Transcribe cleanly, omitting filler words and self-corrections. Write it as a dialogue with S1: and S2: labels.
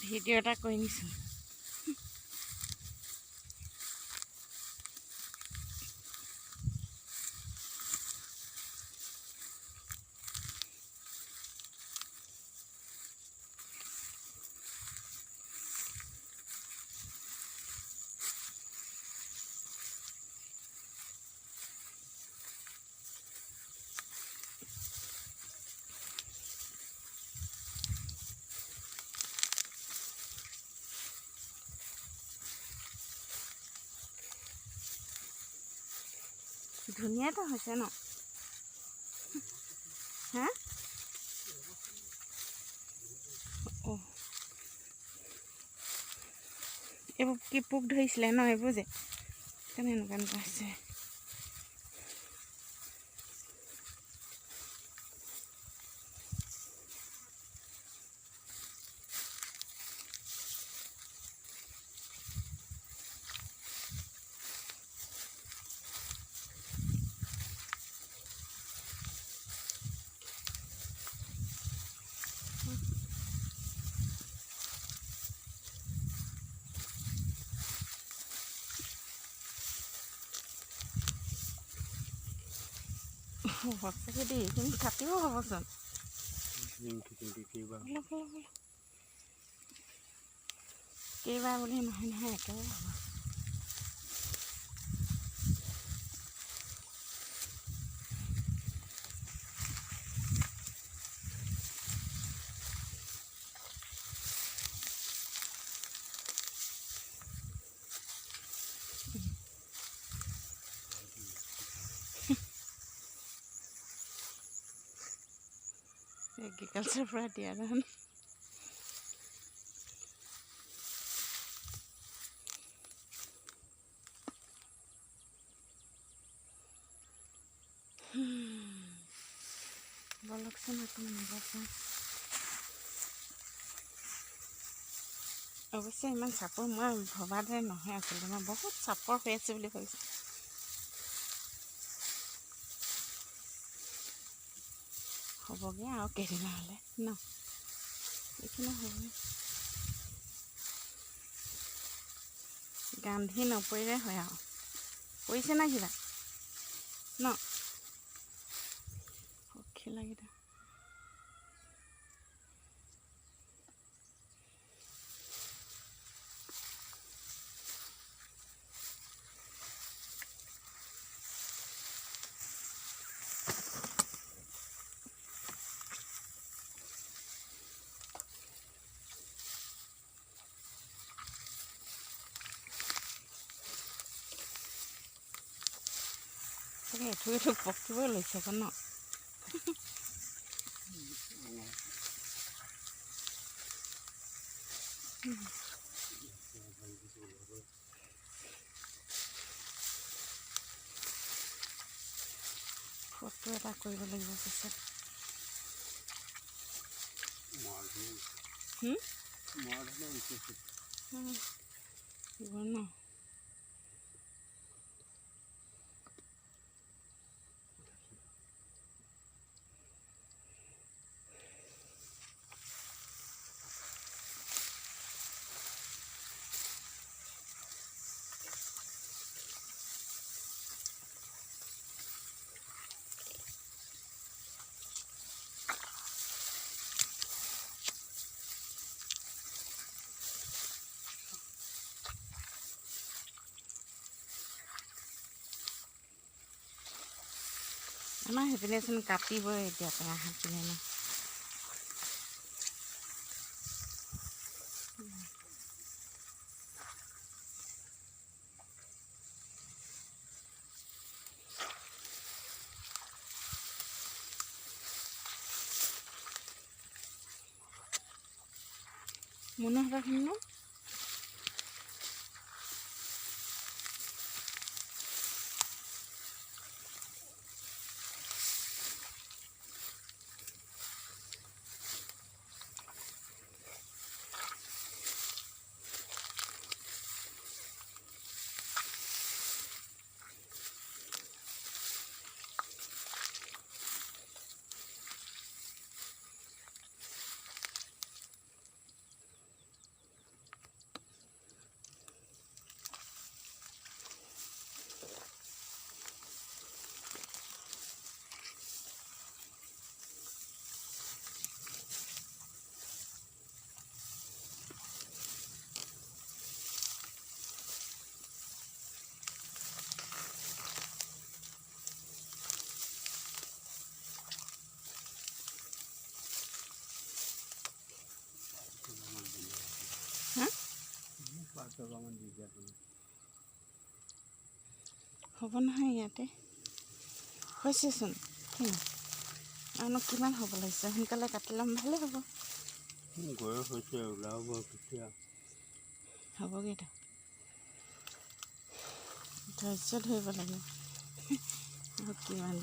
S1: Video এটা কৰি নিছোঁ। ধুনীয়াটো হৈছে ন? হা? অঁ, এইবোৰ কি পোক ধৰিছিলে ন? এইবোৰ যে সেইকাৰণে এনেকুৱা হৈছে। সঁচাকৈ দেই, এইখিনি কাটিব হ'বচোন। কেইবাৰ বুলি নহয় নহয়, একেবাৰে হ'ব। এগ্ৰিকালচাৰৰ পৰা দিয়া ধান। বলকচোন অকণমান নিবচোন। অৱশ্যে ইমান চাপৰ মই ভবা দৰে নহয়, আচলতে মই বহুত চাপৰ হৈ আছে বুলি ভাবিছোঁ। হ'বগৈ আৰু কেইদিনমান হ'লে ন? এইখিনি হ'বগৈ। গান্ধি নপৰিলে হয় আৰু। পৰিছে না কিবা ন? পক্ষী লাগিলে চাগে এঠুক এঠুক পকিবই লৈছে আকৌ ন? ফটো এটা কৰিব লাগিব পিছত। ন আমাৰ সেইপিনেচোন কাটিবই এতিয়া পৰা হাতিলে ন? মনোহৰখিনি ন? হ'ব নহয় ইয়াতে হৈছেচোন কিনো আৰুনো কিমান হ'ব লাগিছে সোনকালে কাটি ল'ম ভালেই হ'ব
S2: গৈ হৈছে ওলাব কেতিয়া
S1: হ'বগৈ ধৈৰ্য ধৰিব লাগিব আৰু কিমান